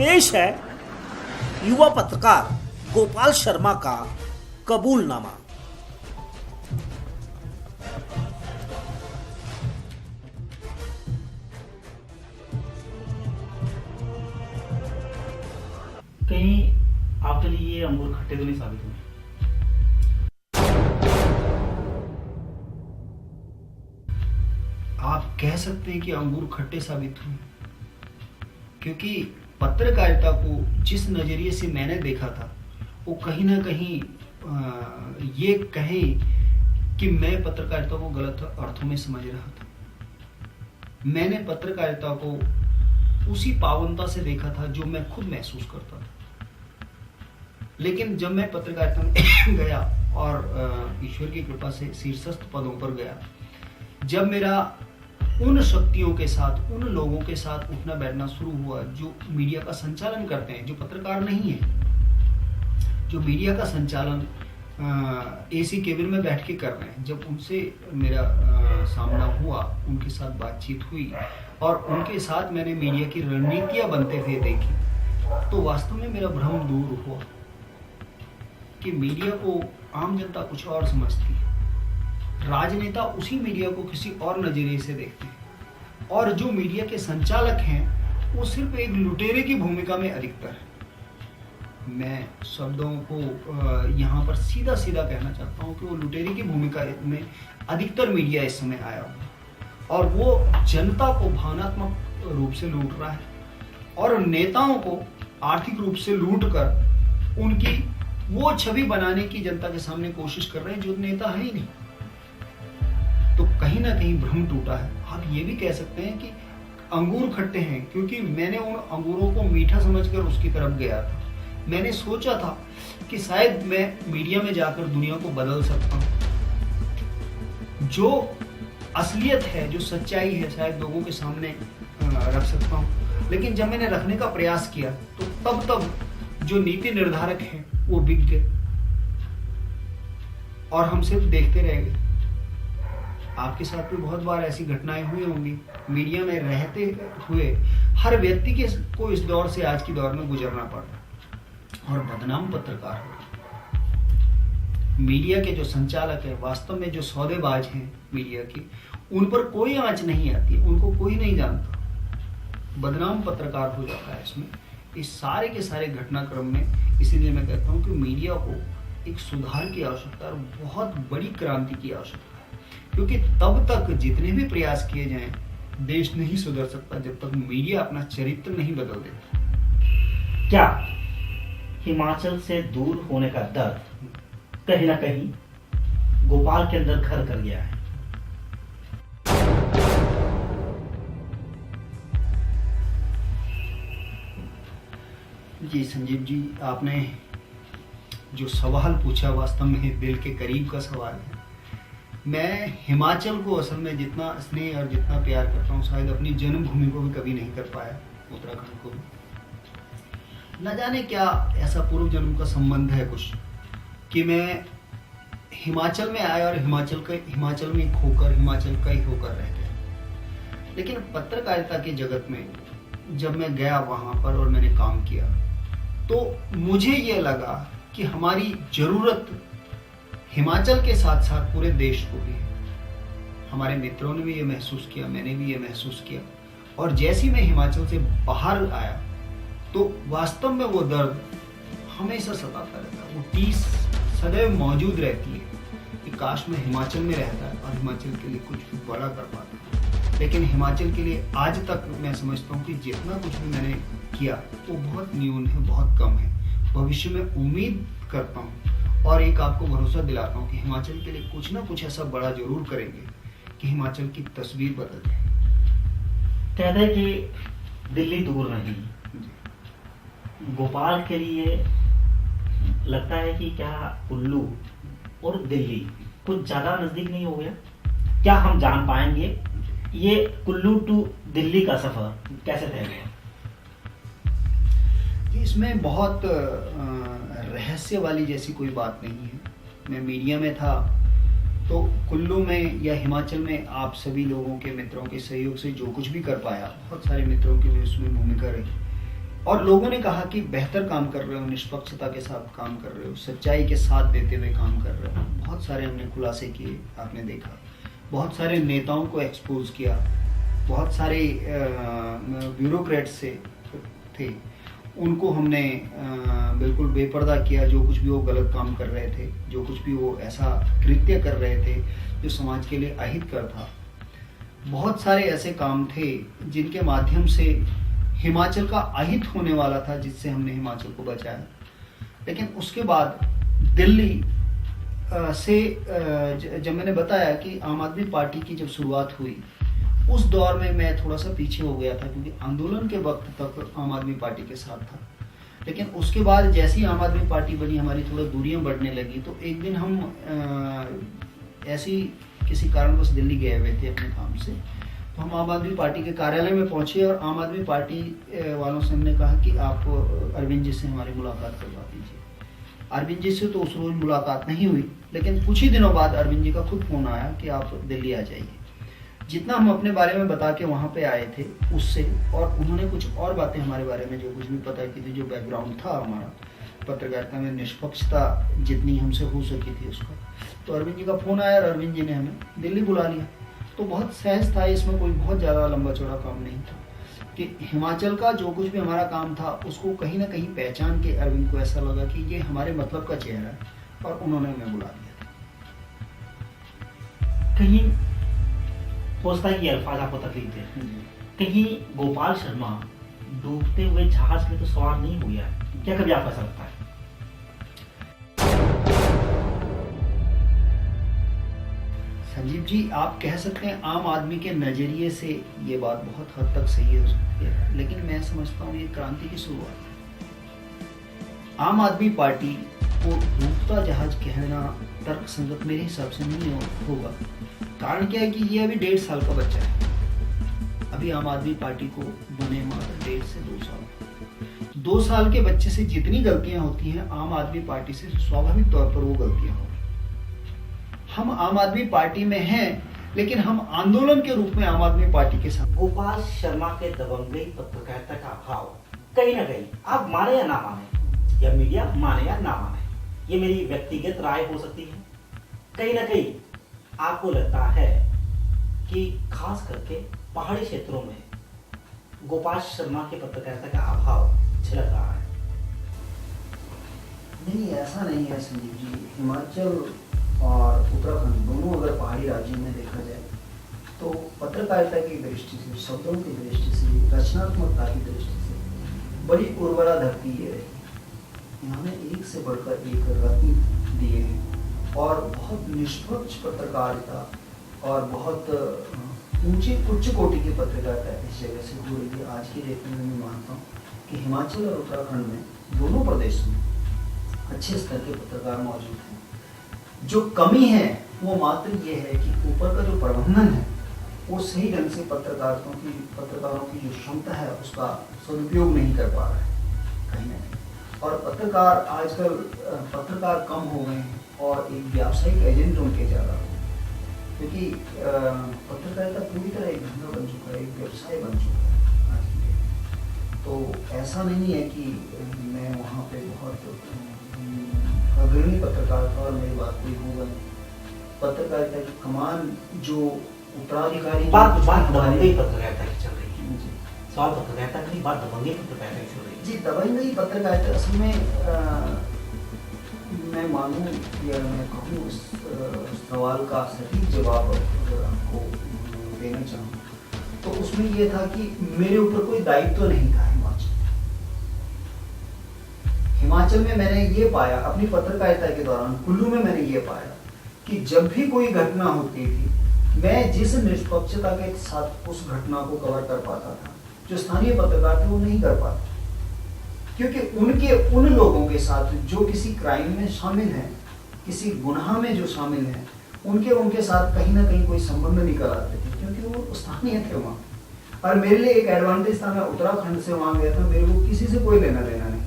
पेश है युवा पत्रकार गोपाल शर्मा का कबूलनामा। कहीं आपके लिए ये अंगूर खट्टे तो नहीं साबित हुए? आप कह सकते हैं कि अंगूर खट्टे साबित हुए, क्योंकि पत्रकारिता को जिस नजरिए से मैंने देखा था वो कहीं ना कहीं ये कहें कि मैं पत्रकारिता को गलत अर्थों में समझ रहा था। मैंने पत्रकारिता को उसी पावनता से देखा था जो मैं खुद महसूस करता था। लेकिन जब मैं पत्रकारिता में गया और ईश्वर की कृपा से शीर्षस्थ पदों पर गया, जब मेरा उन शक्तियों के साथ, उन लोगों के साथ उठना बैठना शुरू हुआ जो मीडिया का संचालन करते हैं, जो पत्रकार नहीं है, जो मीडिया का संचालन एसी केबिन में बैठ के कर रहे हैं, जब उनसे मेरा सामना हुआ, उनके साथ बातचीत हुई और उनके साथ मैंने मीडिया की रणनीतियां बनते हुए देखी, तो वास्तव में मेरा भ्रम दूर हुआ कि मीडिया को आम जनता कुछ और समझती है, राजनेता उसी मीडिया को किसी और नजरिए से देखते हैं, और जो मीडिया के संचालक हैं वो सिर्फ एक लुटेरे की भूमिका में अधिकतर है। मैं शब्दों को यहाँ पर सीधा सीधा कहना चाहता हूँ कि वो लुटेरे की भूमिका में अधिकतर मीडिया इस समय आया हुआ, और वो जनता को भावनात्मक रूप से लूट रहा है और नेताओं को आर्थिक रूप से लूट कर उनकी वो छवि बनाने की जनता के सामने कोशिश कर रहे हैं जो नेता है ही नहीं। तो कहीं ना कहीं भ्रम टूटा है। आप ये भी कह सकते हैं कि अंगूर खट्टे हैं, क्योंकि मैंने उन अंगूरों को मीठा समझकर उसकी तरफ गया था। मैंने सोचा था कि शायद मैं मीडिया में जाकर दुनिया को बदल सकता हूँ, जो असलियत है, जो सच्चाई है, शायद लोगों के सामने रख सकता हूँ। लेकिन जब मैंने रखने का प्रयास किया तो तब जो नीति निर्धारक हैं वो बिक गए और हम सिर्फ देखते रह गए। आपके साथ भी बहुत बार ऐसी घटनाएं हुई होंगी। मीडिया में रहते हुए हर व्यक्ति को इस दौर से आज की दौर में गुजरना पड़ा और बदनाम पत्रकार हो। मीडिया के जो संचालक हैं, वास्तव में जो सौदेबाज हैं मीडिया के, उन पर कोई आंच नहीं आती, उनको कोई नहीं जानता। बदनाम पत्रकार हो जाता है इसमें, इस सारे के सारे घटनाक्रम में। इसीलिए मैं कहता हूँ कि मीडिया को एक सुधार की आवश्यकता है, बहुत बड़ी क्रांति की आवश्यकता है, क्योंकि तब तक जितने भी प्रयास किए जाएं, देश नहीं सुधर सकता जब तक मीडिया अपना चरित्र नहीं बदल देता। क्या हिमाचल से दूर होने का दर्द कहीं ना कहीं गोपाल के अंदर घर कर गया है? जी संजीव जी, आपने जो सवाल पूछा वास्तव में दिल के करीब का सवाल है। मैं हिमाचल को असल में जितना स्नेह और जितना प्यार करता हूँ, शायद अपनी जन्मभूमि को भी कभी नहीं कर पाया, उत्तराखंड को भी। न जाने क्या ऐसा पूर्व जन्म का संबंध है कुछ, कि मैं हिमाचल में आया और हिमाचल में खोकर, हिमाचल का ही होकर रह गया। लेकिन पत्रकारिता के जगत में जब मैं गया वहां पर और मैंने काम किया, तो मुझे ये लगा कि हमारी जरूरत हिमाचल के साथ साथ पूरे देश को भी है। हमारे मित्रों ने भी ये महसूस किया, मैंने भी ये महसूस किया, और जैसे ही मैं हिमाचल से बाहर आया तो वास्तव में वो दर्द हमेशा सताता रहता है, वो टीस सदैव मौजूद रहती है कि काश मैं हिमाचल में रहता और हिमाचल के लिए कुछ बड़ा कर पाता। लेकिन हिमाचल के लिए आज तक मैं समझता हूँ कि जितना कुछ भी मैंने किया वो बहुत न्यून है, बहुत कम है। भविष्य में उम्मीद करता हूँ और एक आपको भरोसा दिलाता हूँ कि हिमाचल के लिए कुछ ना कुछ ऐसा बड़ा जरूर करेंगे कि हिमाचल की तस्वीर बदल जाए। कहते हैं कि दिल्ली दूर नहीं, गोपाल के लिए लगता है कि क्या कुल्लू और दिल्ली कुछ ज्यादा नजदीक नहीं हो गया? क्या हम जान पाएंगे ये कुल्लू टू दिल्ली का सफर कैसे तय हुआ? इसमें बहुत रहस्य वाली जैसी कोई बात नहीं है। मैं मीडिया में था तो कुल्लू में या हिमाचल में आप सभी लोगों के मित्रों के सहयोग से जो कुछ भी कर पाया, बहुत सारे मित्रों की भी उसमें भूमिका रही, और लोगों ने कहा कि बेहतर काम कर रहे हो, निष्पक्षता के साथ काम कर रहे हो, सच्चाई के साथ देते हुए काम कर रहे हो। बहुत सारे हमने खुलासे किए, आपने देखा, बहुत सारे नेताओं को एक्सपोज किया, बहुत सारे ब्यूरोक्रेट्स से थे, उनको हमने बिल्कुल बेपर्दा किया। जो कुछ भी वो गलत काम कर रहे थे, जो कुछ भी वो ऐसा कृत्य कर रहे थे जो समाज के लिए अहितकर था, बहुत सारे ऐसे काम थे जिनके माध्यम से हिमाचल का अहित होने वाला था, जिससे हमने हिमाचल को बचाया। लेकिन उसके बाद दिल्ली से जब मैंने बताया कि आम आदमी पार्टी की जब शुरुआत हुई, उस दौर में मैं थोड़ा सा पीछे हो गया था, क्योंकि आंदोलन के वक्त तक आम आदमी पार्टी के साथ था। लेकिन उसके बाद जैसी आम आदमी पार्टी बनी, हमारी थोड़ा दूरियां बढ़ने लगी। तो एक दिन हम ऐसी किसी कारणवश दिल्ली गए हुए थे अपने काम से, तो हम आम आदमी पार्टी के कार्यालय में पहुंचे और आम आदमी पार्टी वालों से हमने कहा कि आप अरविंद जी से हमारी मुलाकात करवा दीजिए। अरविंद जी से तो उस रोज मुलाकात नहीं हुई, लेकिन कुछ ही दिनों बाद अरविंद जी का खुद फोन आया कि आप दिल्ली आ जाइए। जितना हम अपने बारे में बता के वहाँ पे आए थे उससे, और उन्होंने कुछ और बातें हमारे बारे में जो कुछ भी पता की थी, जो बैकग्राउंड था हमारा पत्रकारिता में, निष्पक्षता जितनी हमसे हो सकी थी उसका, तो अरविंद जी का फोन आया और अरविंद जी ने हमें दिल्ली बुला लिया। तो बहुत सहज था, इसमें कोई बहुत ज़्यादा लंबा चौड़ा काम नहीं था कि हिमाचल का जो कुछ भी हमारा काम था उसको कहीं ना कहीं पहचान के अरविंद को ऐसा लगा कि ये हमारे मतलब का चेहरा है, और उन्होंने हमें बुला लिया। कहीं सोचता है कि अल्फाज आपको तकलीफ दे, कहीं गोपाल शर्मा डूबते हुए जहाज में तो सवार नहीं हुआ है, क्या कभी आपको ऐसा लगता है? संजीव जी, आप कह सकते हैं आम आदमी के नजरिए से ये बात बहुत हद तक सही हो सकती है, लेकिन मैं समझता हूँ ये क्रांति की शुरुआत है। आम आदमी पार्टी को डूबता जहाज कहना तर्क संगत मेरे हिसाब से नहीं होगा। कारण क्या है कि ये अभी 1.5 साल का बच्चा है। अभी आम आदमी पार्टी को बने मात्र 1.5 से 2 साल। 2 साल के बच्चे से जितनी गलतियां होती हैं, आम आदमी पार्टी से स्वाभाविक तौर पर वो गलतियां होंगी। हम आम आदमी पार्टी में हैं, लेकिन हम आंदोलन के रूप में आम आदमी पार्टी के साथ। गोपाल शर्मा के दबंगई पत्रकारिता का अभाव कहीं ना कहीं, आप माने या ना माने, या मीडिया माने या ना माने, ये मेरी व्यक्तिगत राय हो सकती है, कहीं ना कहीं आपको लगता है कि खास करके पहाड़ी क्षेत्रों में गोपाल शर्मा के पत्रकारिता का अभाव झलक रहा है? नहीं, ऐसा नहीं है संजीव जी। हिमाचल और उत्तराखंड दोनों अगर पहाड़ी राज्यों में देखा जाए तो पत्रकारिता की दृष्टि से, शब्दों की दृष्टि से, रचनात्मकता की दृष्टि से बड़ी उर्वरा धरती ये रही। यहाँ में एक से बढ़कर एक रत्न दिए हैं, और बहुत निष्पक्ष पत्रकारिता और बहुत उच्च कोटि की पत्रकारिता इस जगह से हो रही है। आज की डेट में मैं मानता हूँ कि हिमाचल और उत्तराखंड में, दोनों प्रदेशों में अच्छे स्तर के पत्रकार मौजूद हैं। जो कमी है वो मात्र ये है कि ऊपर का जो प्रबंधन है वो सही ढंग से पत्रकारों की जो क्षमता है उसका सदुपयोग नहीं कर पा रहा है कहीं ना कहीं। और पत्रकार आजकल पत्रकार कम हो गए हैं और एक व्यावसायिक एजेंट उनके ज़्यादा हो, क्योंकि पत्रकारिता पूरी तरह एक धंधा बन चुका है, एक व्यवसाय बन चुका है आज की डेट। तो ऐसा नहीं है कि मैं वहाँ पे बहुत अग्रणी पत्रकार था और मेरी बात कोई होगा नहीं। पत्रकारिता की कमान जो उत्तराधिकारी बात दबंगई पत्रकारिता की चल रही है, सवाल पत्रकारिता की बात दबंगई पत्रकारिता की चल रही है। जी, दबंगई पत्रकारिता असल में मैं मानूं या मैं कहूँ इस सवाल का सटीक जवाब अगर आपको देना चाहूँ तो उसमें ये था कि मेरे ऊपर कोई दायित्व नहीं था। हिमाचल में मैंने ये पाया अपनी पत्रकारिता के दौरान, कुल्लू में मैंने ये पाया कि जब भी कोई घटना होती थी, मैं जिस निष्पक्षता के साथ उस घटना को कवर कर पाता था, जो स्थानीय पत्रकार थे वो नहीं कर पाते, क्योंकि उन लोगों के साथ जो किसी क्राइम में शामिल हैं, किसी गुनाह में जो शामिल हैं, उनके साथ कहीं ना कहीं कोई संबंध निकल आते थे, क्योंकि वो स्थानीय थे वहाँ। और मेरे लिए एक एडवांटेज था, मैं उत्तराखंड से वहाँ गया था, मेरे को किसी से कोई लेना देना नहीं,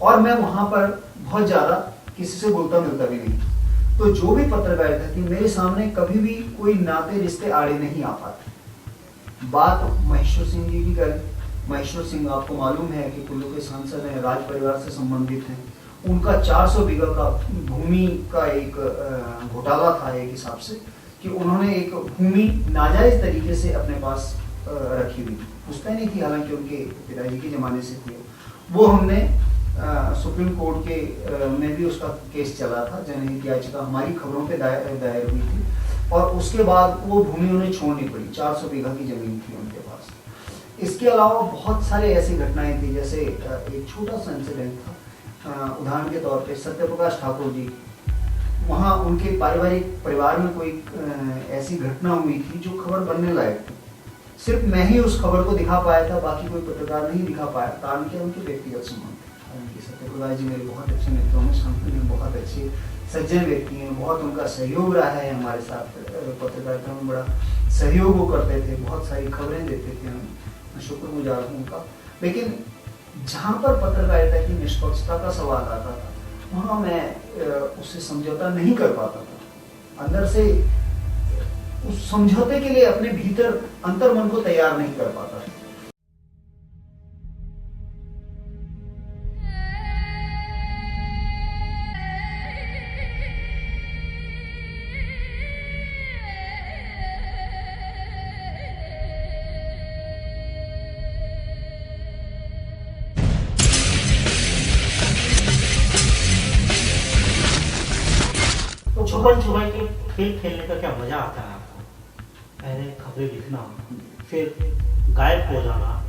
और मैं वहां पर बहुत ज्यादा किसी से बोलता मिलता भी नहीं। तो जो भी पत्रकारिता थी मेरे सामने कभी भी कोई नाते रिश्ते आड़े नहीं आ पाते। बात महेश्वर सिंह जी की करें, महेश्वर सिंह आपको मालूम है कि कुल्लू के सांसद हैं, राज परिवार से संबंधित हैं। उनका 400 बीघा का भूमि का एक घोटाला था एक हिसाब से, कि उन्होंने एक भूमि नाजायज तरीके से अपने पास रखी हुई थी, पुश्तैनी नहीं थी, हालांकि उनके पिताजी के ज़माने से थी। वो हमने सुप्रीम कोर्ट के में भी उसका केस चला था, जनहित याचिका हमारी खबरों पे दायर हुई थी, और उसके बाद वो भूमि उन्हें छोड़नी पड़ी। 400 बीघा की जमीन थी उनके पास। इसके अलावा बहुत सारे ऐसी घटनाएं थी, जैसे एक छोटा सा इंसिडेंट था, उदाहरण के तौर पे सत्यप्रकाश ठाकुर जी, वहाँ उनके पारिवारिक परिवार में कोई ऐसी घटना हुई थी जो खबर बनने लायक थी। सिर्फ मैं ही उस खबर को दिखा पाया था, बाकी कोई पत्रकार नहीं दिखा पाया, कारण क्या, उनके व्यक्तिगत संबंध। सत्यप्रकाश जी मेरे बहुत अच्छे मित्रों में शामिल हैं, बहुत अच्छे सज्जन व्यक्ति हैं, बहुत उनका सहयोग रहा है हमारे साथ, पत्रकारिता में बड़ा सहयोग वो करते थे, बहुत सारी खबरें देते थे, हम शुक्रगुजार हूँ उनका। लेकिन जहाँ पर पत्रकारिता की निष्पक्षता का सवाल आता था, वहाँ मैं उससे समझौता नहीं कर पाता था। अंदर से उस समझौते के लिए अपने भीतर अंतर्मन को तैयार नहीं कर पाता था। छुपन छुपाई के खेल खेलने का क्या मजा आता है आपको? पहले खबरें लिखना, फिर गायब हो जाना,